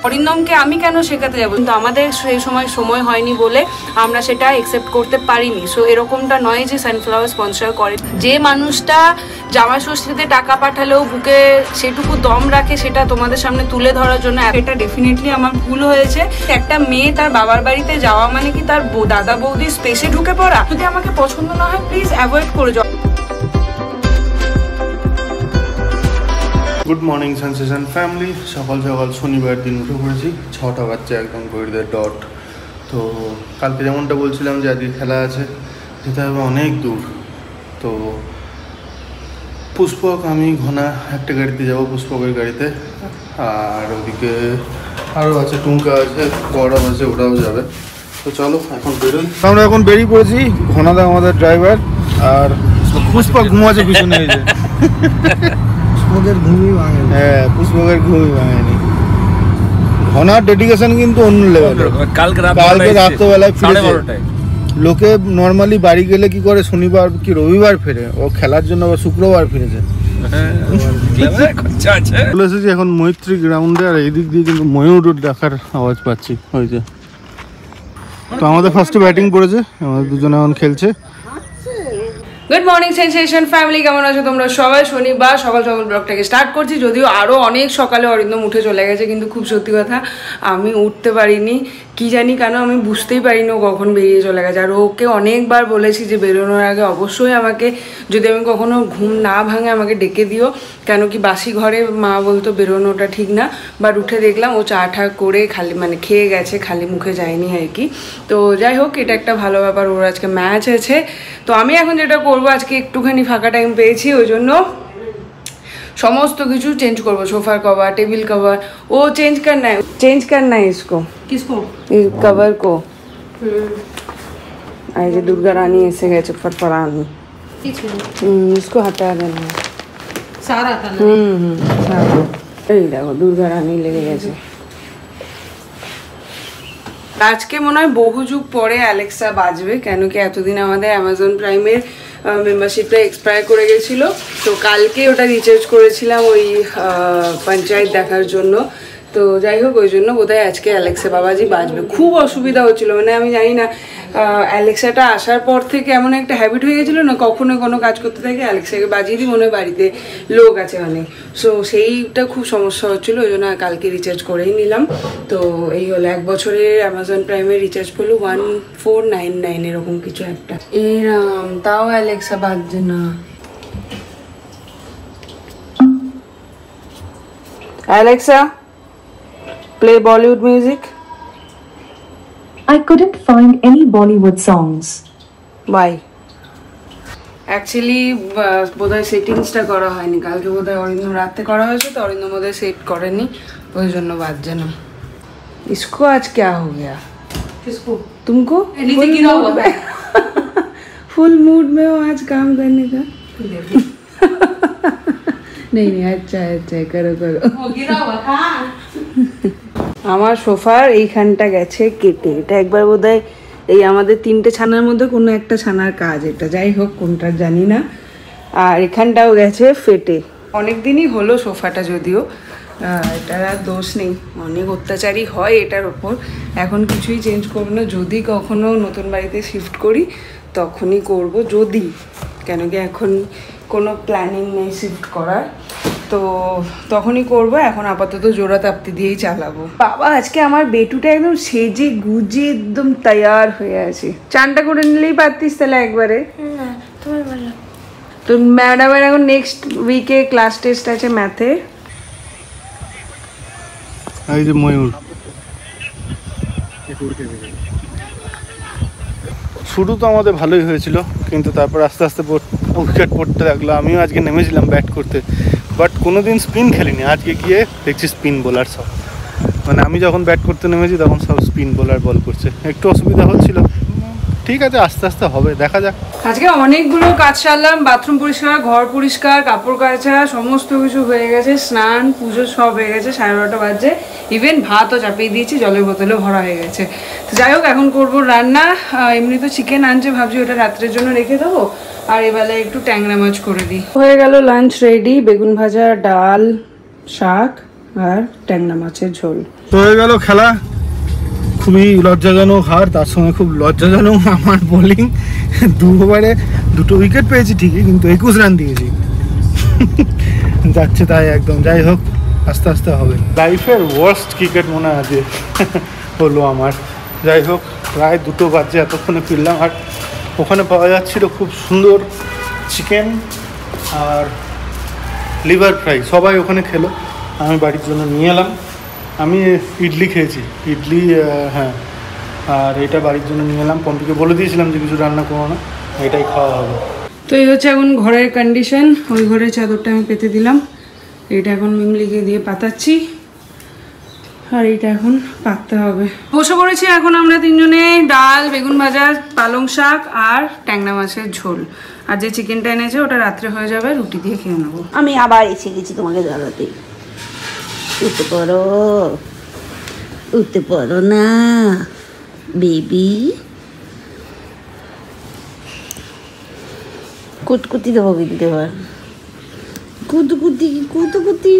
অরিন্দমকে আমি কেন শেখাতে যাবো, কিন্তু আমাদের সেই সময় হয়নি বলে আমরা সেটা একসেপ্ট করতে পারিনি। সো এরকমটা নয় যে সানফ্লাওয়ার স্পন্সর করে। যে মানুষটা জামা ষষ্ঠীতে টাকা পাঠালেও বুকে সেটুকু দম রাখে সেটা তোমাদের সামনে তুলে ধরার জন্য, এটা ডেফিনেটলি আমার ভুল হয়েছে। একটা মেয়ে তার বাবার বাড়িতে যাওয়া মানে কি তার দাদা বৌদি স্পেসে ঢুকে পড়া? যদি আমাকে পছন্দ না হয় প্লিজ অ্যাভয়েড করে যাও। Good morning sensation family. সকাল সকাল শনিবার দিন উঠে পড়েছি, 6টা বাজছে একদম ঘড়িতে ডট। তো কালকে যেমনটা বলছিলাম যে আজকে খেলা আছে, যেতে হবে অনেক দূর। তো পুষ্পক আমি ঘনা একটা গাড়িতে যাবো, পুষ্পকের গাড়িতে। আর ওদিকে আরও আছে, টুঙ্কা আছে, গৌরব আছে, ওরাও যাবে। তো চলো এখন বেরোই। আমরা এখন বেরিয়ে পড়েছি, ঘনাদা আমাদের ড্রাইভার, আর পুষ্পক ঘুমাচ্ছে পিছনে। এই যে হ্যাঁ, পুষ্পকের ঘুমই ভাঙেনি। ঘনার ডেডিকেশন কিন্তু অন্য লেভেলের। কালকে রাত্রেবেলায় ফিরেছে। লোকে নর্মালি বাড়ি গেলে কি করে, শনিবার কি রবিবার ফেরে, ও খেলার জন্য আবার শুক্রবার ফিরেছে। চলে এসেছি এখন মৈত্রী গ্রাউন্ডে, আর এই দিক দিয়ে কিন্তু ময়ূর ডাকার আওয়াজ পাচ্ছি। ওই যে তো আমাদের ফার্স্টে ব্যাটিং করেছে, আমাদের দুজনে এখন খেলছে। গুড মর্নিং সেন্সেশন ফ্যামিলি, কেমন আছো তোমরা সবাই? শনিবার সকাল সকাল ব্লগটাকে স্টার্ট করছি, যদিও আরও অনেক সকালে অরিন্দম উঠে চলে গেছে, কিন্তু খুব সত্যি কথা আমি উঠতে পারিনি। কি জানি কেন আমি বুঝতেই পারিনি ও কখন বেরিয়ে চলে গেছে। আর ওকে অনেকবার বলেছি যে বেরোনোর আগে অবশ্যই আমাকে, যদি আমি কখনো ঘুম না ভাঙে আমাকে ডেকে দিও, কেন কি বাসি ঘরে মা বলতো বেরোনোটা ঠিক না। বাট উঠে দেখলাম ও চা ঠা করে খালি মানে খেয়ে গেছে, খালি মুখে যায়নি আর কি। তো যাই হোক, এটা একটা ভালো ব্যাপার। ওর আজকে ম্যাচ আছে। তো আমি এখন যেটা করবো, আজকে একটুখানি ফাঁকা টাইম পেয়েছি, ওই জন্য সমস্ত কিছু চেঞ্জ করবো। সোফার कवर, टेबल कवर वो चेंज करना है इसको। किसको? इस कवर को। आज दुर्गा रानी ऐसे गए चुपर परानी, इसको हटा देना है सारा था ना। এই দেখো দুর্গা রানী লেগে গেছে। আজকে মনে হয় বহু যুগ পরে অ্যালেক্সা বাজবে, কেন কি এতদিন আমাদের অ্যামাজন প্রাইমের মেম্বারশিপটা এক্সপায়ার করে গেছিলো। তো কালকে ওটা রিচার্জ করেছিলাম ওই পঞ্চায়েত দেখার জন্য। তো যাই হোক, ওই জন্য বোধহয় আজকে অ্যালেক্সা বাবাজি বাজবে। খুব অসুবিধা হচ্ছিলো, মানে আমি জানি না, অ্যালেক্সাটা আসার পর থেকে এমন একটা হ্যাবিট হয়ে গেছিলো না, কখনো কোনো কাজ করতে থাকে অ্যালেক্সাকে বাজিয়ে দিই, মনে হয় বাড়িতে লোক আছে অনেক। সো সেইটা খুব সমস্যা হচ্ছিলো, ওই জন্য কালকে রিচার্জ করেই নিলাম। তো এই হলো 1 বছরের অ্যামাজন প্রাইমের রিচার্জ করলো 1499 এরকম কিছু একটা। এরম তাও অ্যালেক্সা বাজছে না। Alexa, play Bollywood music. I couldn't find any Bollywood songs. Why? Actually, বোধহয় সেটিংসটা করা হয়নি। কালকে বোধহয় অরিন্দম রাতে করা হয়েছে, তো অরিন্দম বোধহয় সেট করেনি, ওই জন্য বাজছে না। इसको आज क्या हो गया? किसको? तुमको? फुल मूड में हो आज काम करने का? नहीं अच्छा करो আমার সোফার এইখানটা গেছে কেটে। এটা একবার বোধহয় এই আমাদের 3টে ছানার মধ্যে কোনো একটা ছানার কাজ, এটা যাই হোক কোনটা জানি না। আর এখানটাও গেছে ফেটে। অনেক দিনই হলো সোফাটা, যদিও এটার আর দোষ নেই, অনেক অত্যাচারী হয় এটার ওপর। এখন কিছুই চেঞ্জ করবো না, যদি কখনো নতুন বাড়িতে শিফট করি তখনই করব, যদি, কেন কি এখন কোনো প্ল্যানিং নেই শিফট করার, তো তখনই করবো। এখন আপাতত জোড়া তাপ্তি দিয়েই চালাবো। বাবা আজকে আমার বেটুটা একদম সেজে গুজে একদম তৈয়ার হয়ে আছে। চানটা করে নিলেই পারতিস তাহলে একবারে। তো ম্যাডামের এখন নেক্সট উইকে ক্লাস টেস্ট আছে ম্যাথে। এই যে ময়ূর শুরু তো আমাদের ভালোই হয়েছিল, কিন্তু তারপর আস্তে আস্তে উইকেট পড়তে লাগলো। আমিও আজকে নেমেছিলাম ব্যাট করতে, বাট কোনোদিন স্পিন খেলিনি। আজকে গিয়ে দেখছি স্পিন বোলার সব, মানে আমি যখন ব্যাট করতে নেমেছি তখন সব স্পিন বোলার বল করছে। একটু অসুবিধা হচ্ছিল, ঠিক আছে আস্তে আস্তে হবে, দেখা যাক। আজকে অনেকগুলো কাজ সারলাম, বাথরুম পরিষ্কার, ঘর পরিষ্কার, কাপড় কাচা, সমস্ত কিছু হয়ে গেছে, স্নান পুজো সব হয়ে গেছে। 12:30 বাজে, ইভেন ভাতও চাপিয়ে দিয়েছি, জলের বোতলেও ভরা হয়ে গেছে। তো যাই হোক, এখন করবো রান্না। এমনি তো চিকেন আনছে, ভাবছি ওটা রাত্রের জন্য রেখে দেবো, আর এবেলায় একটু ট্যাংরা মাছ করে দিই। হয়ে গেল লাঞ্চ রেডি, বেগুন ভাজা, ডাল, শাক, আর ট্যাংরা মাছের ঝোল। তো হয়ে গেল খেলা, খুবই লজ্জাজনক হার, তার সঙ্গে খুব লজ্জাজনক আমার বোলিং। 2 ওভারে 2টো উইকেট পেয়েছি ঠিকই, কিন্তু 21 রান দিয়েছি। যাচ্ছে তাই একদম। যাই হোক, আস্তে আস্তে হবে। লাইফের ওয়ার্স্ট ক্রিকেট মনে হয় আজকে হলো আমার। যাই হোক, প্রায় 2টো বাজে এতক্ষণে ফিরলাম। আর ওখানে পাওয়া যাচ্ছিল খুব সুন্দর চিকেন আর লিভার ফ্রাই, সবাই ওখানে খেলো, আমি বাড়ির জন্য নিয়ে এলাম। আমি ইডলি খেয়েছি, ইডলি, হ্যাঁ, আর এটা বাড়ির জন্য নিয়ে এলাম। পম্পিকে বলে দিয়েছিলাম যে কিছু রান্না করো না, এটাই খাওয়া হবে। তো এই হচ্ছে এখন ঘরের কন্ডিশন। ওই ঘরের চাদরটা আমি পেতে দিলাম, এটা এখন মিমলিকে দিয়ে পাতাচ্ছি, আর এটা এখন পাততে হবে। বসে পড়েছি এখন আমরা 3 জনে, ডাল, বেগুন ভাজা, পালং শাক আর ট্যাংরা মাছের ঝোল। আর যে চিকেনটা এনেছে ওটা রাত্রে হয়ে যাবে, রুটি দিয়ে খেয়ে নেবো। আমি আবার এসে গেছি তোমাকে জ্বালাতে। উঠতে পারো, উঠতে পারো না বেবি। কুতকুতি দেবো কিন্তু এবার, কুতকুতি কুতকুতি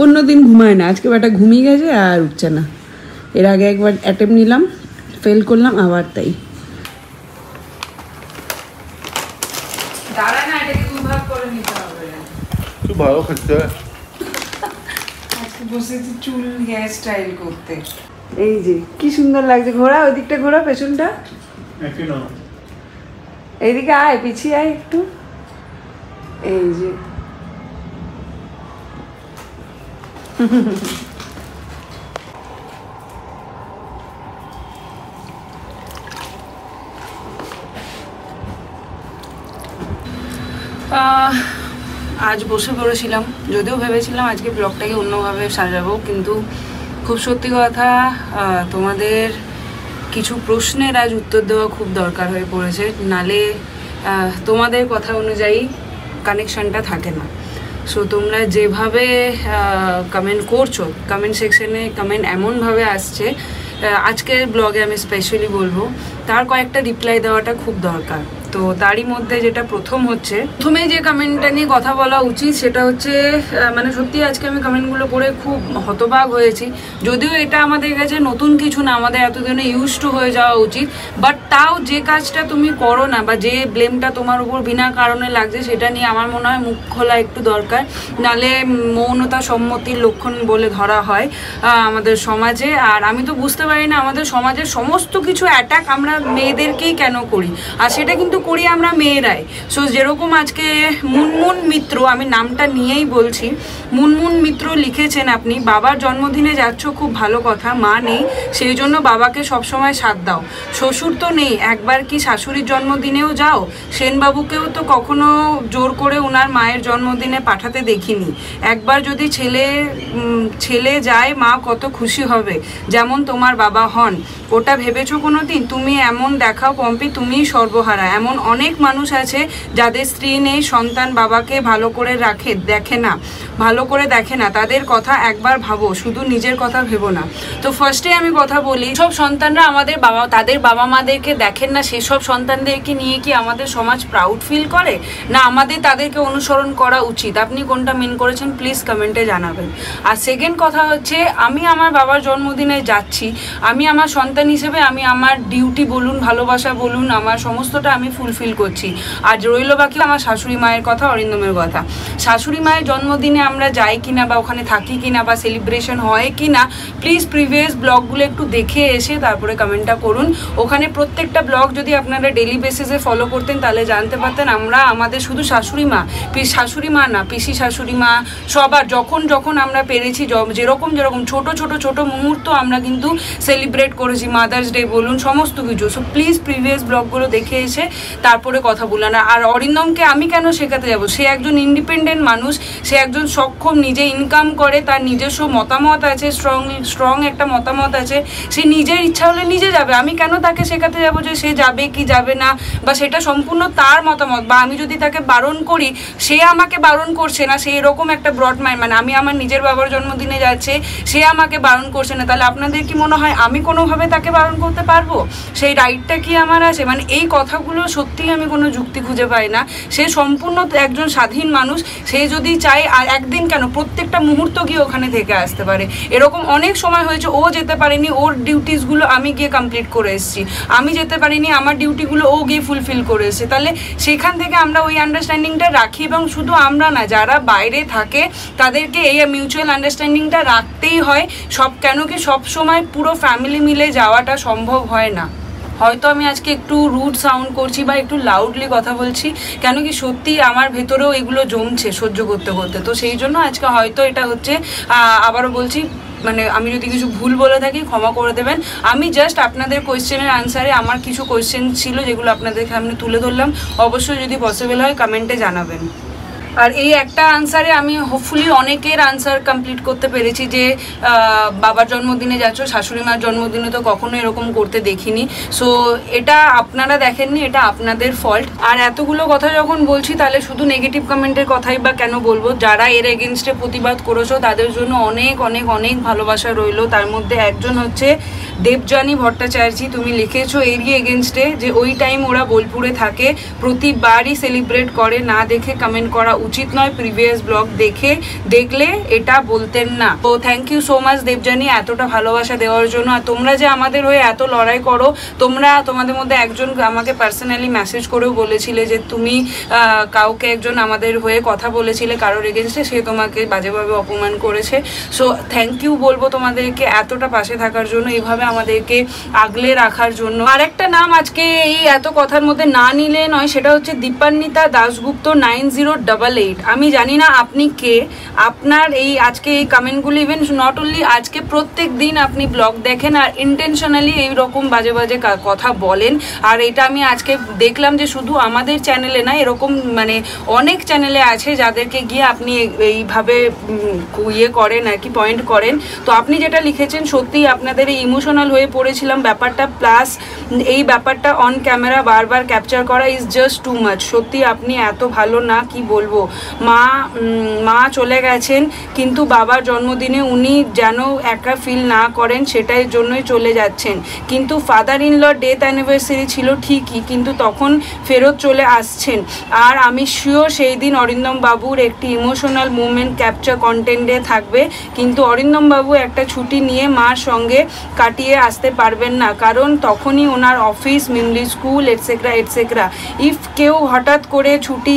অন্যদিন ঘুমায় না, আজকে বেটা ঘুমিয়ে গেছে আর উঠছে না। এর আগে একবার অ্যাটেম্প নিলাম, ফেল করলাম, আবার তাই। দাঁড়া না, এটাকে 2 ভাগ করে নিতে হবে। খুব ভালো খেতে। আজকে বসেছি চুল হেয়ার স্টাইল করতে। এই যে কি সুন্দর লাগছে। ঘোরা, ওই দিকটা ঘোরা, পেছনটা। এইদিকে আয়, পিছিয়ে আয় একটু। এই যে আজ বসে পড়েছিলাম, যদিও ভেবেছিলাম আজকে ব্লগটাকে অন্যভাবে সাজাবো, কিন্তু খুব সত্যি কথা, তোমাদের কিছু প্রশ্নের আজ উত্তর দেওয়া খুব দরকার হয়ে পড়েছে, নালে তোমাদের কথা অনুযায়ী কানেকশানটা থাকে না। সো তোমরা যেভাবে কমেন্ট করছো, কমেন্ট সেকশনে কমেন্ট এমনভাবে আসছে, আজকের ব্লগে আমি স্পেশালি বলবো তার কয়েকটা রিপ্লাই দেওয়াটা খুব দরকার। তো তারই মধ্যে যেটা প্রথমে যে কমেন্টটা নিয়ে কথা বলা উচিত সেটা হচ্ছে, মানে সত্যি আজকে আমি কমেন্টগুলো পড়ে খুব হতবাক হয়েছি। যদিও এটা আমাদের কাছে নতুন কিছু না, আমাদের এতদিনে ইউজ টু হয়ে যাওয়া উচিত, বাট তাও যে কাজটা তুমি করো না বা যে ব্লেমটা তোমার উপর বিনা কারণে লাগছে সেটা নিয়ে আমার মনে হয় মুখ খোলা একটু দরকার, নালে মৌনতা সম্মতির লক্ষণ বলে ধরা হয় আমাদের সমাজে। আর আমি তো বুঝতে পারি না আমাদের সমাজের সমস্ত কিছু অ্যাটাক আমরা মেয়েদেরকেই কেন করি, আর সেটা কিন্তু করি আমরা মেয়েরাই। সো যেরকম আজকে মুনমুন মিত্র, আমি নামটা নিয়েই বলছি, মুনমুন মিত্র লিখেছেন, আপনি বাবার জন্মদিনে যাচ্ছ, খুব ভালো কথা, মা নেই সেই জন্য বাবাকে সবসময় সাথ দাও, শ্বশুর তো নেই, একবার কি শাশুড়ির জন্মদিনেও যাও, সেনবাবুকেও তো কখনো জোর করে ওনার মায়ের জন্মদিনে পাঠাতে দেখিনি, একবার যদি ছেলে যায় মা কত খুশি হবে, যেমন তোমার বাবা হন, ওটা ভেবেছো কোনো দিন? তুমি এমন দেখাও পম্পি, তুমিই সর্বহারা। এমন অনেক মানুষ আছে যাদের স্ত্রী নেই, সন্তান বাবাকে ভালো করে দেখে না, তাদের কথা একবার ভাবো, শুধু নিজের কথা ভেবো না। তো ফার্স্টে আমি কথা বলি, সব সন্তানরা তাদের বাবা মাদেরকে দেখেন না, সেসব সন্তানদেরকে নিয়ে কি আমাদের সমাজ প্রাউড ফিল করে, না আমাদের তাদেরকে অনুসরণ করা উচিত? আপনি কোনটা মেন করেছেন প্লিজ কমেন্টে জানাবেন। আর সেকেন্ড কথা হচ্ছে, আমি আমার বাবার জন্মদিনে যাচ্ছি, আমি আমার সন্তান হিসেবে আমি আমার ডিউটি বলুন, ভালোবাসা বলুন, আমার সমস্তটা আমি ফুলফিল করছি। আর রইল বাকি আমার শাশুড়ি মায়ের কথা, অরিন্দমের কথা। শাশুড়ি মায়ের জন্মদিনে আমরা যাই কিনা বা ওখানে থাকি কিনা বা সেলিব্রেশন হয় কিনা, প্লিজ প্রিভিয়াস ব্লগগুলো একটু দেখে এসে তারপরে কমেন্টটা করুন। ওখানে প্রত্যেকটা ব্লগ যদি আপনারা ডেলি বেসিসে ফলো করতেন তাহলে জানতে পারতেন আমরা আমাদের শুধু শাশুড়ি মা না, পিসি শাশুড়ি মা, সবার যখন আমরা পেরেছি, যেরকম ছোট মুহূর্ত আমরা কিন্তু সেলিব্রেট করেছি, মাদার্স ডে বলুন, সমস্ত কিছু। সো প্লিজ প্রিভিয়াস ব্লগগুলো দেখে এসে তারপরে কথা বললাম। আর অরিন্দমকে আমি কেন শেখাতে যাব? সে একজন ইন্ডিপেন্ডেন্ট মানুষ, সে একজন সক্ষম, নিজে ইনকাম করে, তার নিজস্ব মতামত আছে, স্ট্রং একটা মতামত আছে, সে নিজের ইচ্ছা হলে নিজে যাবে। আমি কেন তাকে শেখাতে যাব যে সে যাবে কি যাবে না, বা সেটা সম্পূর্ণ তার মতামত। বা আমি যদি তাকে বারণ করি, সে আমাকে বারণ করছে না, সে এরকম একটা ব্রড মাইন্ড, মানে আমি আমার নিজের বাবার জন্মদিনে যাচ্ছে, সে আমাকে বারণ করছে না, তাহলে আপনাদের কি মনে হয় আমি কোনোভাবে তাকে বারণ করতে পারবো? সেই রাইটটা কি আমার আছে? মানে এই কথাগুলো সত্যিই আমি কোনো যুক্তি খুঁজে পাই না। সে সম্পূর্ণ একজন স্বাধীন মানুষ, সে যদি চায় আর একদিন কেন প্রত্যেকটা মুহূর্ত গিয়ে ওখানে থেকে আসতে পারে। এরকম অনেক সময় হয়েছে ও যেতে পারেনি, ওর ডিউটিসগুলো আমি গিয়ে কমপ্লিট করে এসেছি, আমি যেতে পারিনি, আমার ডিউটিগুলো ও গিয়ে ফুলফিল করে এসেছে। তাহলে সেখান থেকে আমরা ওই আন্ডারস্ট্যান্ডিংটা রাখি, এবং শুধু আমরা না, যারা বাইরে থাকে তাদেরকে এই মিউচুয়াল আন্ডারস্ট্যান্ডিংটা রাখতেই হয়। কেন কি সব সময় পুরো ফ্যামিলি মিলে যাওয়াটা সম্ভব হয় না। হয়তো আমি আজকে একটু রুড সাউন্ড করছি বা একটু লাউডলি কথা বলছি, কেন কি সত্যি আমার ভেতরেও এগুলো জমছে সহ্য করতে করতে। তো সেই জন্য আজকে হয়তো এটা হচ্ছে, আবারও বলছি, মানে আমি যদি কিছু ভুল বলে থাকি ক্ষমা করে দেবেন। আমি জাস্ট আপনাদের কোয়েশ্চেনের আনসারে আমার কিছু কোয়েশ্চেন ছিল যেগুলো আপনাদের সামনে তুলে ধরলাম। অবশ্যই যদি পসিবল হয় কমেন্টে জানাবেন। আর এই একটা আনসারে আমি হোপফুলি অনেকের আনসার কমপ্লিট করতে পেরেছি, যে বাবার জন্মদিনে যাচ্ছ, শাশুড়ি মার জন্মদিনে তো কখনো এরকম করতে দেখিনি। সো এটা আপনারা দেখেননি, এটা আপনাদের ফল্ট। আর এতগুলো কথা যখন বলছি তাহলে শুধু নেগেটিভ কমেন্টের কথাই বা কেন বলবো? যারা এর এগেনস্টে প্রতিবাদ করেছো তাদের জন্য অনেক অনেক অনেক ভালোবাসা রইলো। তার মধ্যে একজন হচ্ছে দেবযানী ভট্টাচার্য। তুমি লিখেছো এরই এগেনস্টে যে ওই টাইম ওরা বোলপুরে থাকে, প্রতিবারই সেলিব্রেট করে, না দেখে কমেন্ট করা উচিত নয়, প্রিভিয়াস ব্লগ দেখলে এটা বলতেন না। তো thank you so much Debjani এতটা ভালোবাসা দেওয়ার জন্য। আর তোমরা যে আমাদের হয়ে এত লড়াই করো, তোমাদের মধ্যে একজন আমাকে পার্সোনালি মেসেজ করেও বলেছিলে যে তুমি কাউকে একজন আমাদের হয়ে কথা বলেছিলে কারোর এগেনস্টে, সে তোমাকে বাজেভাবে অপমান করেছে। সো থ্যাংক ইউ বলবো তোমাদেরকে এতটা পাশে থাকার জন্য, এভাবে আমাদেরকে আগলে রাখার জন্য। আর একটা নাম আজকে এই এত কথার মধ্যে না নিলে নয়, সেটা হচ্ছে দীপান্বিতা দাশগুপ্ত 9088। আমি জানি না আপনি কে, আপনার এই আজকে এই কমেন্টগুলো ইভেন নট অনলি আজকে, প্রত্যেক দিন আপনি ব্লগ দেখেন আর ইন্টেনশনালি এইরকম বাজে বাজে কথা বলেন। আর এটা আমি আজকে দেখলাম যে শুধু আমাদের চ্যানেলে না, এরকম মানে অনেক চ্যানেলে আছে যাদেরকে গিয়ে আপনি এইভাবে করেন আর কি, পয়েন্ট করেন। তো আপনি যেটা লিখেছেন সত্যিই আপনাদের এই ইমোশনাল হয়ে পড়েছিলাম ব্যাপারটা, প্লাস এই ব্যাপারটা অন ক্যামেরা বারবার ক্যাপচার করা ইজ জাস্ট টু মাচ। সত্যি আপনি এত ভালো না, কি বলবো। মা চলে গেছেন, কিন্তু বাবার জন্মদিনে উনি যেন একা ফিল না করেন সেটাই জন্যই চলে যাচ্ছেন। কিন্তু father in law death anniversary ছিল ঠিকই, কিন্তু তখন ফেরত চলে আসছেন। আর আমি শিওর সেই দিন অরিন্দম বাবুর একটি ইমোশনাল মুভমেন্ট ক্যাপচার কন্টেন্টে থাকবে, কিন্তু অরিন্দম বাবু একটা ছুটি নিয়ে মার সঙ্গে কাটিয়ে আসতে পারবেন না, কারণ তখনই ওনার office, Mimli school etcetera etcetera. If কেউ হঠাৎ করে ছুটি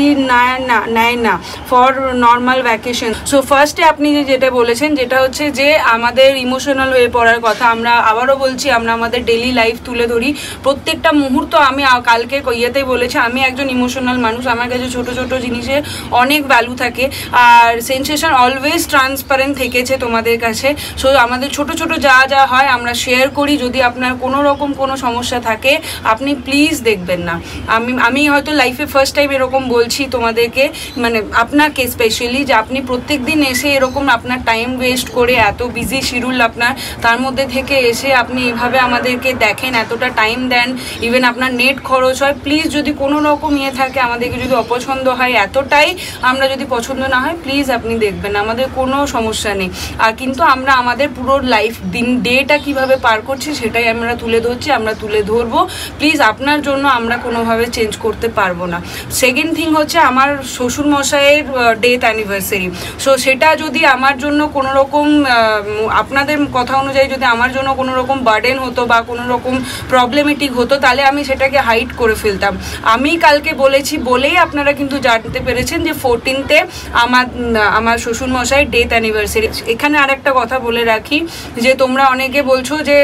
নেয় না ফর নর্মাল ভ্যাকেশন। সো ফার্স্টে আপনি যেটা বলেছেন, যেটা হচ্ছে যে আমাদের ইমোশনাল হয়ে পড়ার কথা, আমরা আবারও বলছি আমরা আমাদের ডেলি লাইফ তুলে ধরি, প্রত্যেকটা মুহূর্ত। আমি কালকে ইয়েতেই বলেছি আমি একজন ইমোশনাল মানুষ, আমার কাছে ছোট ছোট জিনিসের অনেক ভ্যালু থাকে। আর সেন্সেশন অলওয়েজ ট্রান্সপারেন্ট থেকেছে তোমাদের কাছে। সো আমাদের ছোট ছোট যা হয় আমরা শেয়ার করি। যদি আপনার কোনো রকম কোনো সমস্যা থাকে আপনি প্লিজ দেখবেন না। আমি হয়তো লাইফে ফার্স্ট টাইম এরকম বলছি তোমাদেরকে, মানে আপনাকে স্পেশালি, যে আপনি প্রত্যেক দিন এসে এরকম আপনার টাইম ওয়েস্ট করে, এত বিজি শিডিউল আপনার, তার মধ্যে থেকে এসে আপনি এইভাবে আমাদেরকে দেখেন, এতটা টাইম দেন, ইভেন আপনার নেট খরচ হয়। প্লিজ যদি কোনো রকম থাকে, আমাদেরকে যদি অপছন্দ হয় এতটাই, আমরা যদি পছন্দ না হয় প্লিজ আপনি দেখবেন, আমাদের কোনো সমস্যা নেই। আর কিন্তু আমরা আমাদের পুরো লাইফ ডেটা কিভাবে পার করছি সেটাই আমরা তুলে ধরছি, আমরা তুলে ধরবো। প্লিজ আপনার জন্য আমরা কোনোভাবে চেঞ্জ করতে পারবো না। সেকেন্ড থিং হচ্ছে আমার শ্বশুরমশাইয়ের ডেথ অ্যানিভার্সারি। সো সেটা যদি আমার জন্য কোনো রকম, আপনাদের কথা অনুযায়ী যদি আমার জন্য কোনো রকম বার্ডেন হতো বা কোনো রকম প্রবলেমেটিক হতো, তাহলে আমি সেটাকে হাইড করে ফেলতাম। আমি কালকে বলেছি বলেই আপনারা কিন্তু জানতে পেরেছেন যে 14th আমার শ্বশুরমশাই ডেথ অ্যানিভার্সারি। এখানে আর একটা কথা বলে রাখি, যে তোমরা অনেকে বলছো যে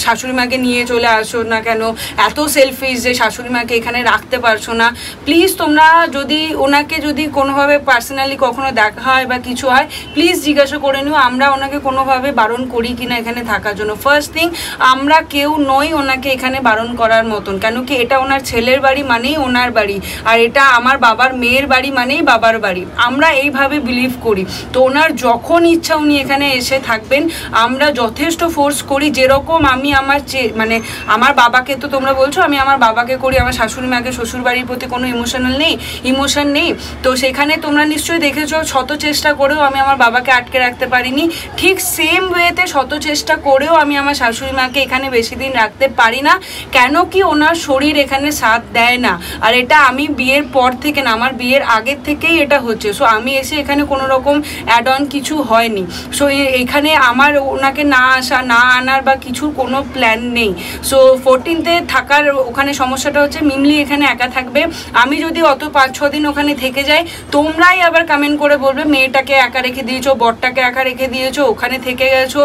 শাশুড়ি মাকে নিয়ে চলে আসো না কেন, এত সেলফিশ যে শাশুড়ি মাকে এখানে রাখতে পারছো না। প্লিজ তোমরা যদি ওনাকে যদি কোনোভাবে পার্সোনালি কখনো দেখা হয় বা কিছু হয়, প্লিজ জিজ্ঞাসা করে নিও আমরা ওনাকে কোনোভাবে বারণ করি কিনা এখানে থাকার জন্য। ফার্স্ট থিং, আমরা কেউ নই ওনাকে এখানে বারণ করার মতন, কেন কি এটা ওনার ছেলের বাড়ি মানেই ওনার বাড়ি, আর এটা আমার বাবার মেয়ের বাড়ি মানেই বাবার বাড়ি, আমরা এইভাবে বিলিভ করি। তো ওনার যখন ইচ্ছা উনি এখানে এসে থাকবেন, আমরা যথেষ্ট ফোর্স করি। যেরকম আমি মানে আমার বাবাকে, তো তোমরা বলছো আমি আমার বাবাকে করি, আমার শাশুড়ি মাকে শ্বশুর বাড়ির প্রতি কোনো ইমোশন নেই, তো সেখানে তোমরা নিশ্চয়ই দেখেছো শত চেষ্টা করেও আমি আমার বাবাকে আটকে রাখতে পারিনি, ঠিক সেম ওয়েতে শত চেষ্টা করেও আমি আমার শাশুড়ি মাকে এখানে বেশি দিন রাখতে পারি না। কেন কি ওনার শরীর এখানে সাথ দেয় না। আর এটা আমি বিয়ের পর থেকে না, আমার বিয়ের আগের থেকেই এটা হচ্ছে। সো আমি এসে এখানে কোনো রকম অ্যাড অন কিছু হয়নি। সো এখানে আমার ওনাকে না আসা না আনার বা কিছুর কোনো প্ল্যান নেই। সো 14th থাকার ওখানে সমস্যাটা হচ্ছে মিমলি এখানে একা থাকবে। আমি যদি অত 5-6 দিন ওখানে থেকে যাই, তোমরাই আবার কমেন্ট করে বলবে মেয়েটাকে একা রেখে দিয়েছো, বরটাকে একা রেখে দিয়েছো, ওখানে থেকে গেছো,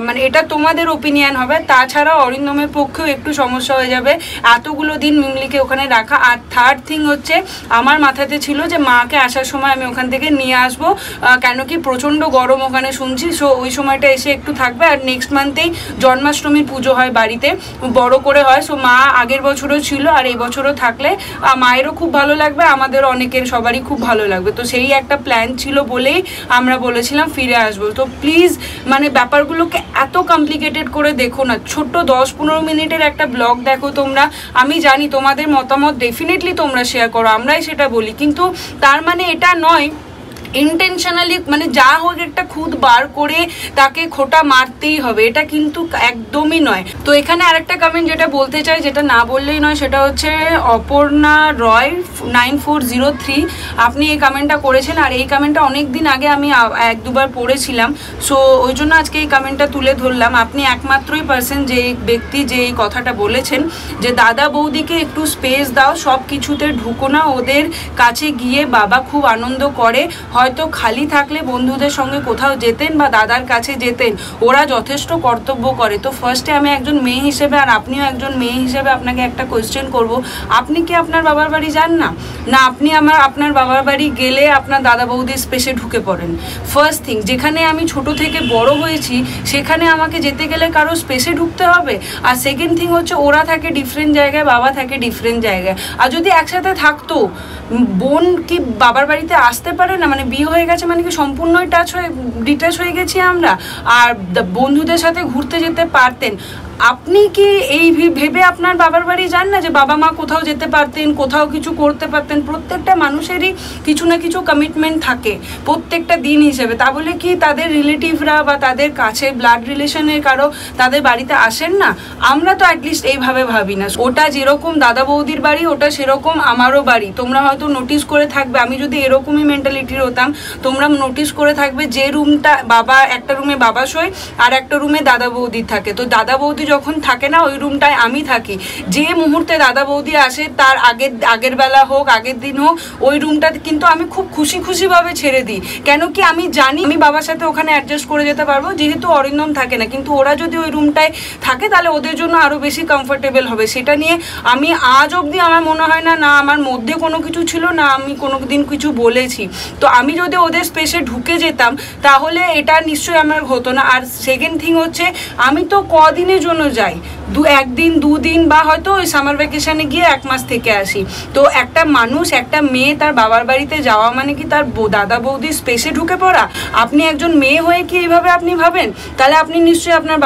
মানে এটা তোমাদের ওপিনিয়ন হবে। তাছাড়া অরিন্দমের পক্ষেও একটু সমস্যা হয়ে যাবে এতগুলো দিন মিমলিকে ওখানে রাখা। আর থার্ড থিং হচ্ছে আমার মাথাতে ছিল যে মাকে আসার সময় আমি ওখান থেকে নিয়ে আসবো, কেন কি প্রচণ্ড গরম ওখানে শুনছি। সো ওই সময়টা এসে একটু থাকবে। আর নেক্সট মান্থেই জন্মাষ্টমীর পুজো হয় বাড়িতে, বড় করে হয়। সো মা আগের বছরও ছিল আর এই বছরও থাকলে মায়েরও খুব ভালো লাগবে, আমাদের অনেকের সবারই খুব ভালো লাগবে। তো সেই একটা প্ল্যান ছিল বলেই আমরা বলেছিলাম ফিরে আসবো। তো প্লিজ মানে ব্যাপারগুলোকে এত কমপ্লিকেটেড করে দেখো না, ছোট্ট 10-15 মিনিটের একটা ব্লগ দেখো তোমরা। আমি জানি তোমাদের মতামত ডেফিনেটলি তোমরা শেয়ার করো, আমরাই সেটা বলি, কিন্তু তার মানে এটা নয় ইন্টেনশনালি মানে যা হোক একটা খুদ বার করে তাকে খোটা মারতেই হবে, এটা কিন্তু একদমই নয়। তো এখানে আরেকটা কমেন্ট যেটা বলতে চাই, যেটা না বললেই নয়, সেটা হচ্ছে অপর্ণা রয় 9403 আপনি এই কমেন্টটা করেছেন। আর এই কমেন্টটা অনেক দিন আগে আমি 1-2বার পড়েছিলাম। সো ওই জন্য আজকে এই কমেন্টটা তুলে ধরলাম। আপনি একমাত্রই পার্সন যে ব্যক্তি যে এই কথাটা বলেছেন যে দাদা বৌদিকে একটু স্পেস দাও, সব কিছুতে ঢুকো না, ওদের কাছে গিয়ে বাবা খুব আনন্দ করে, হয়তো খালি থাকলে বন্ধুদের সঙ্গে কোথাও যেতেন বা দাদার কাছে যেতেন, ওরা যথেষ্ট কর্তব্য করে। তো ফার্স্টে আমি একজন মেয়ে হিসেবে আর আপনিও একজন মেয়ে হিসেবে আপনাকে একটা কোয়েশ্চেন করব, আপনি কি আপনার বাবার বাড়ি যান না? না আপনি আপনার বাবার বাড়ি গেলে আপনার দাদা বৌদির স্পেসে ঢুকে পড়েন? ফার্স্ট থিং, যেখানে আমি ছোট থেকে বড় হয়েছি সেখানে আমাকে যেতে গেলে কারো স্পেসে ঢুকতে হবে? আর সেকেন্ড থিং হচ্ছে ওরা থাকে ডিফারেন্ট জায়গায়, বাবা থাকে ডিফারেন্ট জায়গায়। আর যদি একসাথে থাকতো, বোন কি বাবার বাড়িতে আসতে পারে না? মানে বিয়ে হয়ে গেছে মানে কি সম্পূর্ণই ডিটাচ হয়ে গেছি আমরা? আর বন্ধুদের সাথে ঘুরতে যেতে পারতেন। আপনি কি এই ভেবে আপনার বাবার বাড়ি যান না যে বাবা মা কোথাও যেতে পারতেন, কোথাও কিছু করতে পারতেন? প্রত্যেকটা মানুষেরই কিছু না কিছু কমিটমেন্ট থাকে প্রত্যেকটা দিন হিসেবে। তা বলে কি তাদের রিলেটিভরা বা তাদের কাছে ব্লাড রিলেশনের কারো তাদের বাড়িতে আসেন না? আমরা তো অ্যাটলিস্ট এইভাবে ভাবি না। ওটা যেরকম দাদা বৌদির বাড়ি, ওটা সেরকম আমারও বাড়ি। তোমরা হয়তো নোটিস করে থাকবে, আমি যদি এরকমই মেন্টালিটির হতাম, তোমরা নোটিস করে থাকবে যে রুমটা বাবা, একটা রুমে বাবা শোয় আর একটা রুমে দাদা বৌদি থাকে। তো দাদা বৌদি যখন থাকে না ওই রুমটায় আমি থাকি। যে মুহূর্তে দাদা বৌদি আসে তার আগের বেলা হোক আগের দিন হোক, ওই রুমটা কিন্তু আমি খুব খুশিভাবে ছেড়ে দিই। কেন কি আমি জানি আমি বাবার সাথে ওখানে অ্যাডজাস্ট করে যেতে পারবো, যেহেতু অরিন্দম থাকে না। কিন্তু ওরা যদি ওই রুমটায় থাকে তাহলে ওদের জন্য আরও বেশি কমফোর্টেবল হবে। সেটা নিয়ে আমি আজ অবধি আমার মনে হয় না আমার মধ্যে কোনো কিছু ছিল, না আমি কোনো দিন কিছু বলেছি। তো আমি যদি ওদের স্পেসে ঢুকে যেতাম তাহলে এটা নিশ্চয়ই আমার হতো না। আর সেকেন্ড থিং হচ্ছে আমি তো কদিনের জন্য যাই, 1 দিন 2 দিন বা হয়তো ওই সামার ভ্যাকেশনে গিয়ে 1 মাস থেকে আসি। তো একটা মানুষ, একটা মেয়ে তার বাবার বাড়িতে যাওয়া মানে কি তার দাদা বৌদির স্পেসে ঢুকে পড়া? আপনি একজন মেয়ে হয়ে কি এইভাবে আপনি ভাবেন? তাহলে আপনি নিশ্চয়ই আপনার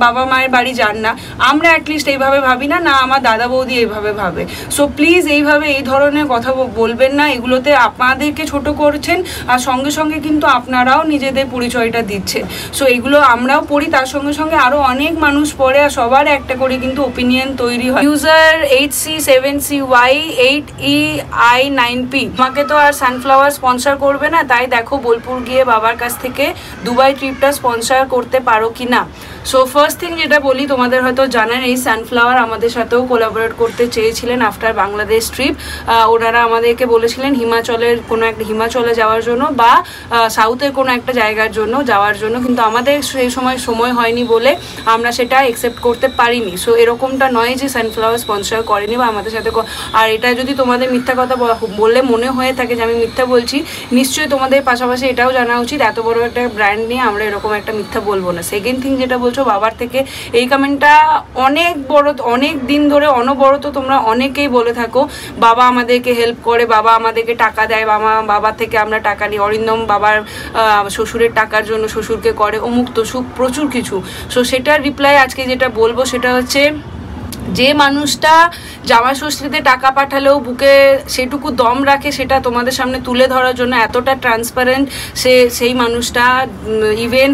বাবা মায়ের বাড়ি যান না। আমরা অ্যাটলিস্ট এইভাবে ভাবি না, আমার দাদা বৌদি এইভাবে ভাবে। সো প্লিজ এইভাবে এই ধরনের কথা বলবেন না, এগুলোতে আপনাদেরকে ছোট করছেন আর সঙ্গে সঙ্গে কিন্তু আপনারাও নিজেদের পরিচয়টা দিচ্ছেন। সো এগুলো আমরাও পড়ি, তার সঙ্গে সঙ্গে আরও অনেক মানুষ পড়ে, আর সবার একটা করে কিন্তু ওপিনিয়ন তৈরি হয়। ইউজার 8C7CY8EI9P আমাকে তো আর সানফ্লাওয়ার স্পন্সর করবে না, তাই দেখো বোলপুর গিয়ে বাবার কাছ থেকে দুবাই ট্রিপটা স্পন্সর করতে পারো কি না। সো ফার্স্ট থিং যেটা বলি, তোমাদের হয়তো জানেন এই সানফ্লাওয়ার আমাদের সাথেও কোলাবোরেট করতে চেয়েছিলেন আফটার বাংলাদেশ ট্রিপ। ওনারা আমাদেরকে বলেছিলেন হিমাচলে যাওয়ার জন্য বা সাউথের কোনো একটা জায়গার জন্য যাওয়ার জন্য, কিন্তু আমাদের সেই সময় হয়নি বলে আমরা সেটা অ্যাকসেপ্ট করতে পারিনি। সো এরকমটা নয় যে সানফ্লাওয়ার স্পন্সর করেনি বা আমাদের সাথে। আর এটা যদি তোমাদের মিথ্যা কথা বললে মনে হয়ে থাকে যে আমি মিথ্যা বলছি, নিশ্চয়ই তোমাদের পাশাপাশি এটাও জানা উচিত এত বড় একটা ব্র্যান্ড নিয়ে আমরা এরকম একটা মিথ্যা বলবো না। সেকেন্ড থিং যেটা বলছো বাবার থেকে, এই কমেন্টটা অনেক দিন ধরে অনবরত তোমরা অনেকেই বলে থাকো বাবা আমাদেরকে হেল্প করে, বাবা আমাদেরকে টাকা দেয়, বাবা থেকে আমরা টাকা নিই, অরিন্দম বাবার শ্বশুরের টাকার জন্য শ্বশুরকে করে অমুক তো প্রচুর কিছু। সো সেটার রিপ্লাই আজকে যেটা বলবো সেটা হচ্ছে যে মানুষটা জামাই ষষ্ঠীতে টাকা পাঠালেও বুকে সেটুকু দম রাখে সেটা তোমাদের সামনে তুলে ধরার জন্য এতটা ট্রান্সপারেন্ট, সেই মানুষটা ইভেন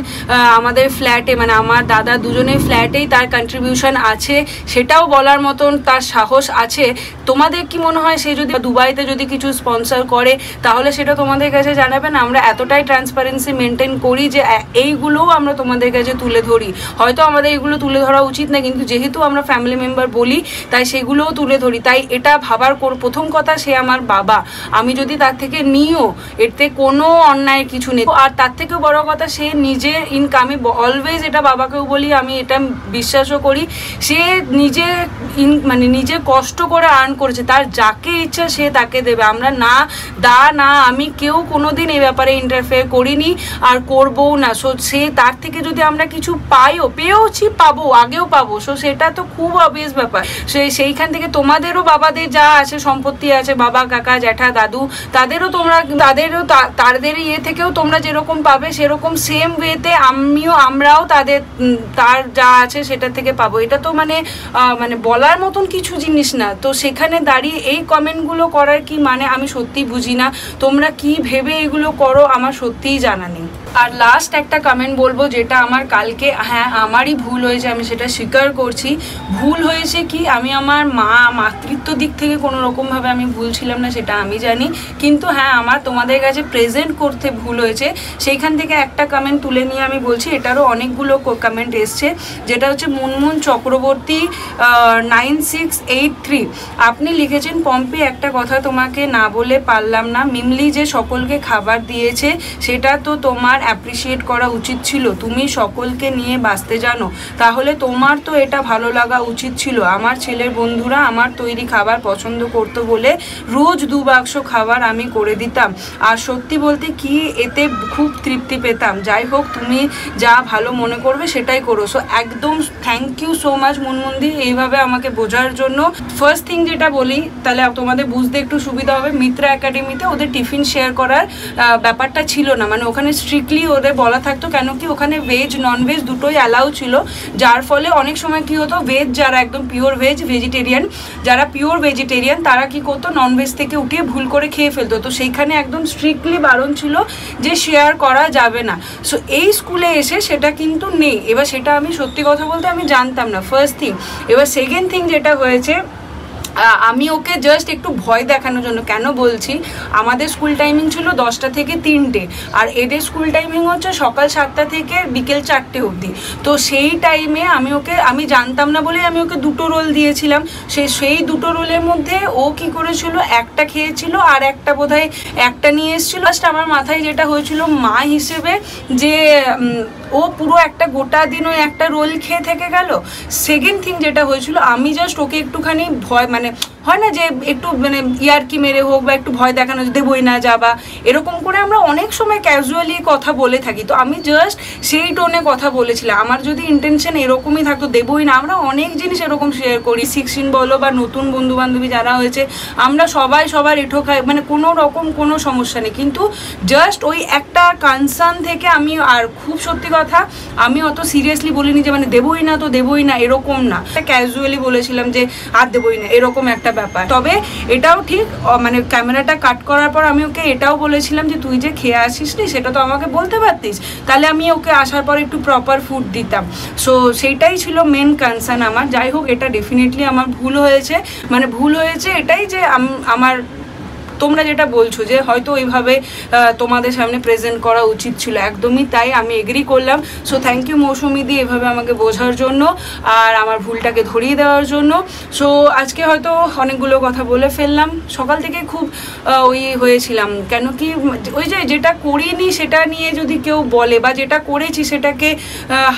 আমাদের ফ্ল্যাটে মানে আমার দাদা দুজনের ফ্ল্যাটেই তার কন্ট্রিবিউশন আছে, সেটাও বলার মতন তার সাহস আছে। তোমাদের কি মনে হয় সে যদি দুবাইতে যদি কিছু স্পন্সর করে তাহলে সেটা তোমাদের কাছে জানাবেন? আমরা এতটাই ট্রান্সপারেন্সি মেনটেন করি যে এইগুলোও আমরা তোমাদের কাছে তুলে ধরি। হয়তো আমাদের এগুলো তুলে ধরা উচিত না, কিন্তু যেহেতু আমরা ফ্যামিলি মেম্বার বলি তাই সেগুলোও তুলে ধরি। তাই এটা ভাবার প্রথম কথা, সে আমার বাবা, আমি যদি তার থেকে নিও এতে কোনো অন্যায় কিছু নেই। আর তার থেকেও বড় কথা, সে নিজে ইনকামে অলওয়েজ এটা বাবাকেও বলি, আমি এটা বিশ্বাসও করি, সে নিজে মানে নিজে কষ্ট করে আর্ন করেছে, তার যাকে ইচ্ছা সে তাকে দেবে। আমরা না আমি কেউ কোনোদিন এই ব্যাপারে ইন্টারফেয়ার করিনি আর করবও না। সো সে তার থেকে যদি আমরা কিছু পেয়েওছি, পাবো, আগেও পাবো, সো সেটা তো খুব অবভিয়াস ব্যাপার। সেইখান থেকে তোমাদেরও বাবাদের যা আছে সম্পত্তি আছে, বাবা কাকা জ্যাঠা দাদু, তাদের ইয়ে থেকেও তোমরা যেরকম পাবে সেরকম সেম ওয়েতে আমরাও তার যা আছে সেটা থেকে পাবো। এটা তো মানে বলার মতন কিছু জিনিস না। তো সেখানে দাঁড়িয়ে এই কমেন্টগুলো করার কি মানে আমি সত্যিই বুঝি না। তোমরা কি ভেবে এগুলো করো আমার সত্যিই জানা নেই। আর লাস্ট একটা কমেন্ট বলবো, যেটা আমার কালকে, হ্যাঁ আমারই ভুল হয়েছে, আমি সেটা স্বীকার করছি। ভুল হয়েছে কি, আমি আমার মাতৃত্ব দিক থেকে কোনো রকমভাবে আমি ভুল ছিলাম না, সেটা আমি জানি, কিন্তু হ্যাঁ আমার তোমাদের কাছে প্রেজেন্ট করতে ভুল হয়েছে। সেইখান থেকে একটা কমেন্ট তুলে নিয়ে আমি বলছি, এটারও অনেকগুলো কমেন্ট এসছে, যেটা হচ্ছে মুনমুন চক্রবর্তী 9683। আপনি লিখেছেন, পম্পি একটা কথা তোমাকে না বলে পারলাম না, মিমলি যে সকলকে খাবার দিয়েছে সেটা তো তোমার অ্যাপ্রিসিয়েট করা উচিত ছিল। তুমি সকলকে নিয়ে বাঁচতে জানো, তাহলে তোমার তো এটা ভালো লাগা উচিত ছিল। আমার ছেলের বন্ধুরা আমার তৈরি খাবার পছন্দ করতো বলে রোজ 2 বাক্স খাবার আমি করে দিতাম, আর সত্যি বলতে কি এতে খুব তৃপ্তি পেতাম। যাই হোক, তুমি যা ভালো মনে করবে সেটাই করো। সো একদম থ্যাংক ইউ সো মাচ মুনমুন্দি এইভাবে আমাকে বোঝার জন্য। ফার্স্ট থিং যেটা বলি, তাহলে তোমাদের বুঝতে একটু সুবিধা হবে, মিত্রা একাডেমিতে ওদের টিফিন শেয়ার করার ব্যাপারটা ছিল না, মানে ওখানে স্ট্রিক্টলি ওদের বলা থাকতো, কেন কি ওখানে ভেজ ননভেজ দুটোই অ্যালাউ ছিল, যার ফলে অনেক সময় কি হতো, ভেজ যারা একদম পিওর ভেজিটেরিয়ান, যারা পিওর ভেজিটেরিয়ান তারা কি করতো, ননভেজ থেকে উঠিয়ে ভুল করে খেয়ে ফেলতো। তো সেইখানে একদম স্ট্রিক্টলি বারণ ছিল যে শেয়ার করা যাবে না। সো এই স্কুলে এসে সেটা কিন্তু নেই। এবার সেটা আমি সত্যি কথা বলতে আমি জানতাম না, ফার্স্ট থিং। এবার সেকেন্ড থিং যেটা হয়েছে, আমি ওকে জাস্ট একটু ভয় দেখানোর জন্য, কেন বলছি, আমাদের স্কুল টাইমিং ছিল 10টা থেকে 3টে, আর এদের স্কুল টাইমিং হচ্ছে সকাল 7টা থেকে বিকেল 4টে অবধি। তো সেই টাইমে আমি জানতাম না বলেই আমি ওকে 2টো রোল দিয়েছিলাম। সেই 2টো রোলের মধ্যে ও কি করেছিল, একটা খেয়েছিল আর একটা বোধহয় একটা নিয়ে এসেছিল। জাস্ট আমার মাথায় যেটা হয়েছিল মা হিসেবে, যে ও পুরো একটা গোটা দিন ওই একটা রোল খেয়ে থেকে গেল। সেকেন্ড থিং যেটা হয়েছিল, আমি জাস্ট ওকে একটুখানি ভয়, মানে হয় না যে একটু মানে ইয়ারকি মেরে হোক বা একটু ভয় দেখানো, দেবই না যাবা, এরকম করে আমরা অনেক সময় ক্যাজুয়ালি কথা বলে থাকি। তো আমি জাস্ট সেই টোনে কথা বলেছিলাম। আমার যদি ইন্টেনশন এরকমই থাকতো, দেবই না, আমরা অনেক জিনিস এরকম শেয়ার করি, 16 বলো বা নতুন বন্ধু বান্ধবী যারা হয়েছে, আমরা সবার এঠো খাই, মানে কোনো রকম কোনো সমস্যা নেই। কিন্তু জাস্ট ওই একটা কনসার্ন থেকে আমি, আর খুব সত্যি কথা, আমি অত সিরিয়াসলি বলিনি যে মানে দেবই না তো দেবই না, এরকম না, ক্যাজুয়ালি বলেছিলাম যে আর দেবই না, এরকম একটা ব্যাপার। তবে এটাও ঠিক, মানে ক্যামেরাটা কাট করার পর আমি ওকে এটাও বলেছিলাম যে তুই যে খেয়ে আসিস নি সেটা তো আমাকে বলতে পারতিস, তাহলে আমি ওকে আসার পর একটু প্রপার ফুড দিতাম। সো সেইটাই ছিল মেন কনসার্ন আমার। যাই হোক, এটা ডেফিনেটলি আমার ভুল হয়েছে, মানে ভুল হয়েছে এটাই যে আমার, তোমরা যেটা বলছো যে হয়তো ওইভাবে তোমাদের সামনে প্রেজেন্ট করা উচিত ছিল, একদমই তাই, আমি এগ্রি করলাম। সো থ্যাংক ইউ মৌসুমি দি এভাবে আমাকে বোঝার জন্য আর আমার ভুলটাকে ধরিয়ে দেওয়ার জন্য। সো আজকে হয়তো অনেকগুলো কথা বলে ফেললাম, সকাল থেকে খুব ওই হয়েছিলাম, কেন কি ওই যে যেটা করিনি সেটা নিয়ে যদি কেউ বলে, বা যেটা করেছি সেটাকে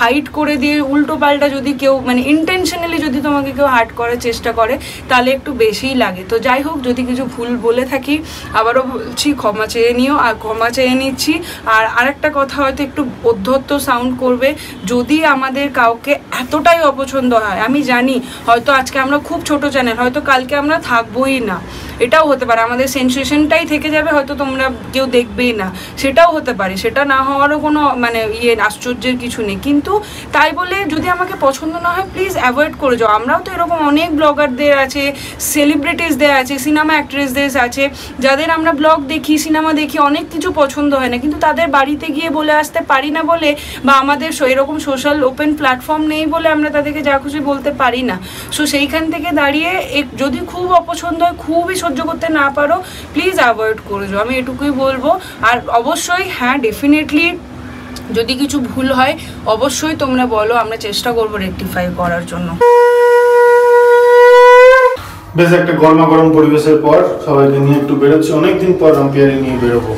হাইড করে দিয়ে উল্টো পাল্টা যদি কেউ মানে ইন্টেনশনালি যদি তোমাকে কেউ হার্ট করার চেষ্টা করে তাহলে একটু বেশিই লাগে। তো যাই হোক, যদি কিছু ভুল বলে থাকি আবারও বলছি ক্ষমা চেয়ে নিও, আর ক্ষমা চেয়ে নিচ্ছি। আর আরেকটা কথা হয়তো একটু অধ্যত্ত সাউন্ড করবে, যদি আমাদের কাউকে এতটাই অপছন্দ হয়, আমি জানি হয়তো আজকে আমরা খুব ছোট চ্যানেল, হয়তো কালকে আমরা থাকবোই না, এটাও হতে পারে, আমাদের সেন্সেশনটাই থেকে যাবে, হয়তো তোমরা কেউ দেখবেই না, সেটাও হতে পারে, সেটা না হওয়ারও কোনো মানে আশ্চর্যের কিছু নেই। কিন্তু তাই বলে যদি আমাকে পছন্দ না হয় প্লিজ অ্যাভয়েড করে যাও। আমরাও তো এরকম অনেক ব্লগারদের আছে, সেলিব্রিটিসদের আছে, সিনেমা অ্যাক্ট্রেসদের আছে, যাদের আমরা ব্লগ দেখি, সিনেমা দেখি, অনেক কিছু পছন্দ হয় না, কিন্তু তাদের বাড়িতে গিয়ে বলে আসতে পারি না বলে, বা আমাদের এরকম সোশ্যাল ওপেন প্ল্যাটফর্ম নেই বলে আমরা তাদেরকে যা খুশি বলতে পারি না। সো সেইখান থেকে দাঁড়িয়ে যদি খুব অপছন্দ হয়, খুবই সহ্য করতে না পারো, প্লিজ অ্যাভয়েড করে যাও, আমি এটুকুই বলবো। আর অবশ্যই হ্যাঁ, ডেফিনেটলি যদি কিছু ভুল হয় অবশ্যই তোমরা বলো, আমরা চেষ্টা করবো রেকটিফাই করার জন্য। বেশ একটা গরম পরিবেশের পর সবাইকে নিয়ে একটু বেরোচ্ছি, অনেকদিন পর রামপিয়ারি নিয়ে বেরোবো।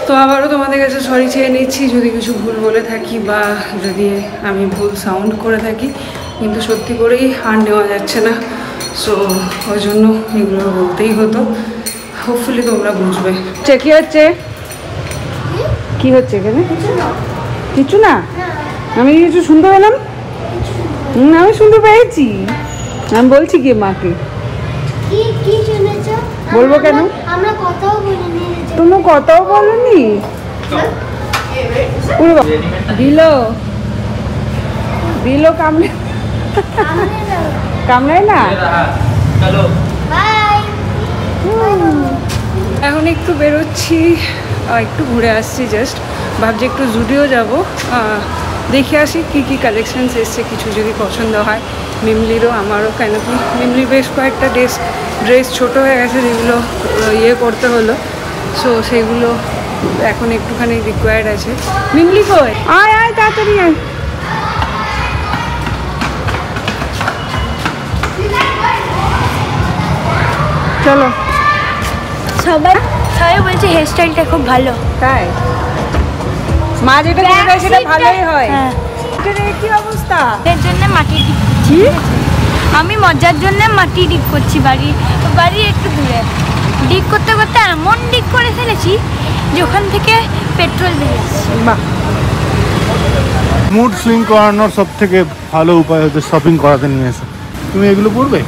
তো আবারও তোমাদের কাছে সরি চেয়ে নিচ্ছি যদি কিছু ভুল বলে থাকি বা যদি আমি ভুল সাউন্ড করে থাকি, কিন্তু সত্যি করেই আর নেওয়া যাচ্ছে না। সো ওই জন্য এগুলো বলতেই হতো, হোপফুলি তোমরা বুঝবে। কি হচ্ছে, কি হচ্ছে এখানে? কিছু না, আমি কিছু শুনতে পেলাম, আমি শুনতে পেয়েছি, আমি বলছি কি মাকে। কি শুনেছো? বলবো কেন? আমরা কথাও বলিনি। তুমি কথাও বলনি? দিল কামড়ায় না। বাই। এখন একটু বেরোচ্ছি, একটু ঘুরে আসছি, জাস্ট ভাবছি একটু জুডিও যাব, দেখে আসি কি কি কালেকশনস এসছে, কিছু যদি পছন্দ হয় মিমলিরও আমারও। কেন কি মিমলির বেশ কয়েকটা ড্রেস ছোটো হয়ে গেছে, যেগুলো করতে হলো, সো সেগুলো এখন একটুখানি রিকোয়ার্ড আছে। মিমলি কই? আয় আয় তাড়াতাড়ি আয়। চলো। সবাই বলছে হেয়ার স্টাইলটা খুব ভালো। তাই? মা যেটা করে দেয় সেটা ভালোই হয়। হ্যাঁ। এটা কি অবস্থা? এর জন্য মাটি ডিপ করছি। আমি মজার জন্য মাটি ডিপ করছি, বাড়ি একটু দূরে। ডিপ করতে করতে এমন ডিপ করে ফেলেছি যে ওখান থেকে পেট্রোল বেরিয়েছে। বাহ। মুড সুইং করানোর সব থেকে ভালো উপায় হচ্ছে শপিং করাতে নিয়ে এসো। তুমি এগুলো পরবে?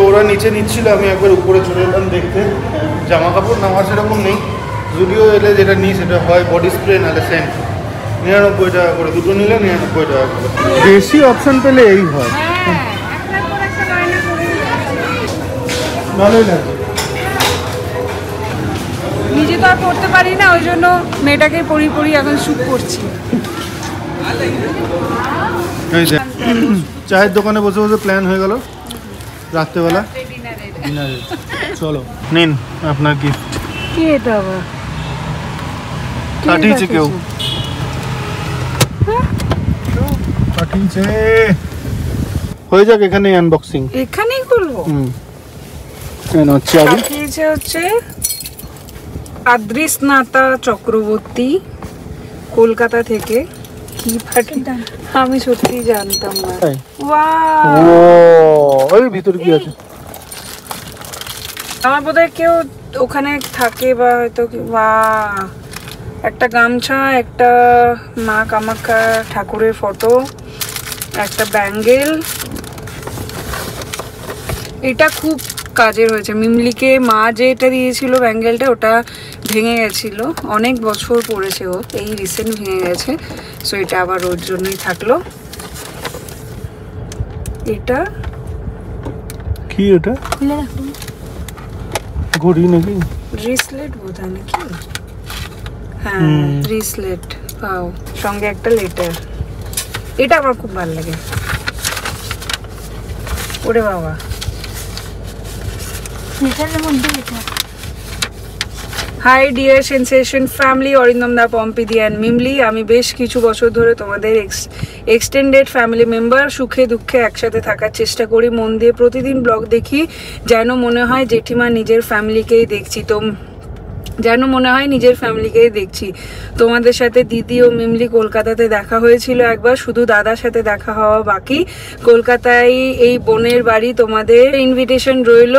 ওরা নিচে নিচ্ছিল, আমি একবার উপরে চলে এলাম দেখতে। জামা কাপড় নেওয়ার সেরকম নেই, যদিও এলে যেটা নিই সেটা হয় বডি স্প্রে নাহলে সেন্ট। 99 টাকা করে, দুটো নিলে 99 টাকা করে। বেশি অপশন পেলে এই হয়, ভালোই লাগে। নিজে তো আর পড়তে পারি না, ওই জন্য মেয়েটাকে পড়ি এখন শুট করছি। এই যে চায়ের দোকানে বসে বসে প্ল্যান হয়ে গেল রাত্রেবেলা ডিনারে। চলো নিন আপনার গিফট। কি এটা আবার? পাঠিয়েছে কেউ, পাঠিয়েছে। হয়ে যাক এখানেই আনবক্সিং, এখানেই করবো। পাঠিয়েছে হচ্ছে আদ্রিস্নাতা চক্রবর্তী, কলকাতা থেকে। কি পাঠিয়ে আমি সত্যি জানতাম না। ওই ভিতরে কি আছে? আমার বোধহয় কেউ ওখানে থাকে বা হয়তো একটা গামছা, একটা মা কামাখ্যা ঠাকুরের ফটো, একটা ব্যাঙ্গেল। এটা খুব কাজের হয়েছে। মিমলিকে মা যেটা দিয়েছিল ব্যাঙ্গেলটা, ওটা ভেঙে গেছিল, অনেক বছর পরেছে, ও এই রিসেন্ট ভেঙে গেছে, সো এটা আবার ওর জন্যই থাকলো। এটা কি? এটা খুলে রাখো। ঘড়ি নাকি? ব্রেসলেট বোধহয় নাকি? হ্যাঁ ব্রেসলেট। পাও সঙ্গে একটা লেটার। এটা আমার খুব ভালো লাগে। ওরে বাবা, লেটারের মধ্যে এটা। Hi dear sensation family, Arindam দা, পম্পিদি অ্যান্ড মিমলি। আমি বেশ কিছু বছর ধরে তোমাদের এক্সটেন্ডেড ফ্যামিলি মেম্বার। সুখে দুঃখে একসাথে থাকার চেষ্টা করি, মন দিয়ে প্রতিদিন ব্লগ দেখি, যেন মনে হয় জেঠিমা নিজের ফ্যামিলিকেই দেখছি। তোমাদের সাথে দিদি ও মিমলি কলকাতাতে দেখা হয়েছিল একবার, শুধু দাদার সাথে দেখা হওয়া বাকি। কলকাতায় এই বোনের বাড়ি, তোমাদের ইনভিটেশন রইল।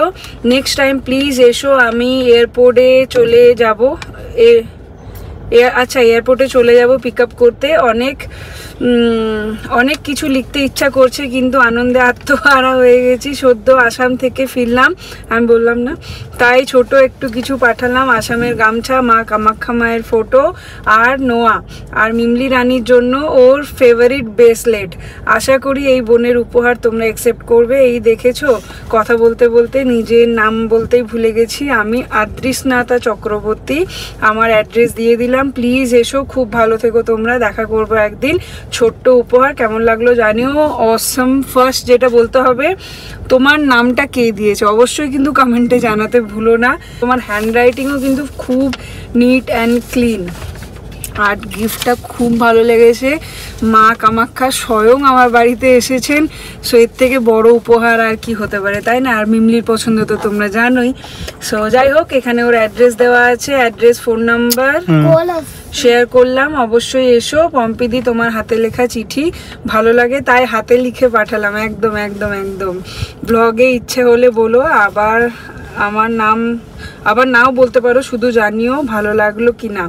নেক্সট টাইম প্লিজ এসো। আমি এয়ারপোর্টে চলে যাব, এয়ারপোর্টে চলে যাব পিক আপ করতে। অনেক অনেক কিছু লিখতে ইচ্ছা করছে কিন্তু আনন্দে আত্মহারা হয়ে গেছি। সদ্য আসাম থেকে ফিরলাম, আমি বললাম না, তাই ছোট একটু কিছু পাঠালাম। আসামের গামছা, মা কামাখ্যা মায়ের ফটো আর নোয়া আর মিমলি রানীর জন্য ওর ফেভারিট ব্রেসলেট। আশা করি এই বোনের উপহার তোমরা অ্যাকসেপ্ট করবে। এই দেখেছো, কথা বলতে বলতে নিজের নাম বলতেই ভুলে গেছি। আমি আদ্রিস্নাতা চক্রবর্তী, আমার অ্যাড্রেস দিয়ে দিলাম, প্লিজ এসো, খুব ভালো থেকো তোমরা, দেখা করবো একদিন। ছোট্ট উপহার, কেমন লাগলো জানিও। অসম। ফার্স্ট যেটা বলতে হবে, তোমার নামটা কে দিয়েছে অবশ্যই কিন্তু কমেন্টে জানাতে ভুলো না। তোমার হ্যান্ডরাইটিংও কিন্তু খুব নিট অ্যান্ড ক্লিন। আর গিফটটা খুব ভালো লেগেছে, মা কামাখ্যা স্বয়ং আমার বাড়িতে এসেছেন, সো এর থেকে বড় উপহার আর কি হতে পারে, তাই না? আর মিমলির পছন্দ তো তোমরা জানোই। সো যাই হোক, এখানে ওর অ্যাড্রেস দেওয়া আছে, অ্যাড্রেস, ফোন নাম্বার শেয়ার করলাম, অবশ্যই এসো। পম্পিদি, তোমার হাতে লেখা চিঠি ভালো লাগে তাই হাতে লিখে পাঠালাম। একদম একদম একদম। ব্লগে ইচ্ছে হলে বলো, আমার নাম আবার নাও বলতে পারো, শুধু জানিও ভালো লাগলো কিনা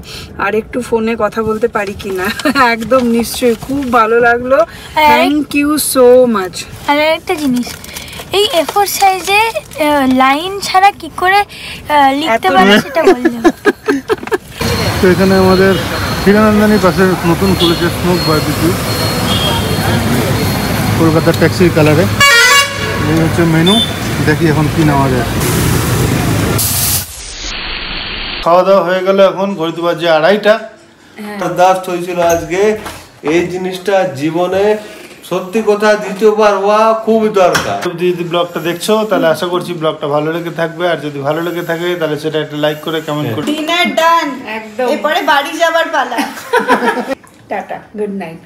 আর একটু ফোনে কথা বলতে পারি কিনা। একদম নিশ্চয়ই, খুব ভালো লাগলো, থ্যাংক ইউ সো মাচ। আর একটা জিনিস, এই A4 সাইজে লাইন ছাড়া কি করে লিখতে পারে সেটা বললে। তো এখানে আমাদের হিরানন্দানির পাশে নতুন খুলেছে স্মোক বারবিকিউ, কলকাতার ট্যাক্সির কালারে। এই হচ্ছে মেনু, দেখি এখন কি নেওয়া যায়। খাওয়া দাওয়া হয়ে গেল, এখন ঘড়িতে বাজে 2:30টা। দাস্ত হয়েছিল আজকে এই জিনিসটা জীবনে, সত্যি কথা দ্বিতীয়বার হওয়া খুবই দরকার। যদি ব্লগটা দেখছো তাহলে আশা করছি ব্লগটা ভালো লেগে থাকবে, আর যদি ভালো লেগে থাকে তাহলে সেটা একটা লাইক করে কমেন্ট করে। ডিনার ডান, একদম। এরপরে বাড়ি যাবার পালা। Tata, good night.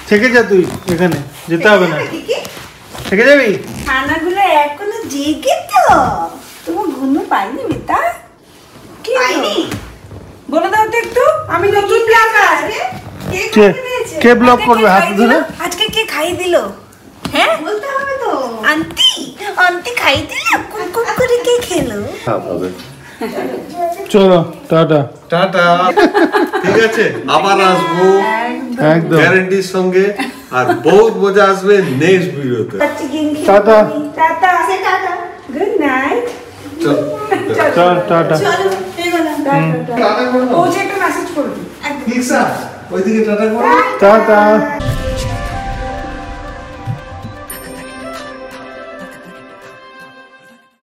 থেকে যা, তুই এখানে যেতে হবে না, থেকে যাবি। খানাগুলো এখনো জেগে তো, তোমার ঘুম পাইনি বেটা? কি পাইনি বলে দাও তো একটু, আমি নতুন ব্লগ আছে। কে ব্লগ করবে হাত ধরে? আজকে কে খাই দিল? হ্যাঁ বলতে হবে তো। আন্টি, আন্টি খাই দিল, কুক করে কে খেলো? চলো টাটা। টাটা, ঠিক আছে, আবার আসবো একদম গ্যারান্টির সঙ্গে, আর বহুত মজা আসবে নেক্সট ভিডিওতে। টাটা টাটা, সে টাটা, গুড নাইট। চল চল টাটা। চলো এগোলাম। ও যে একটা মেসেজ করবি। ঠিক স্যার, ওইদিকে টাটা করো। টাটা।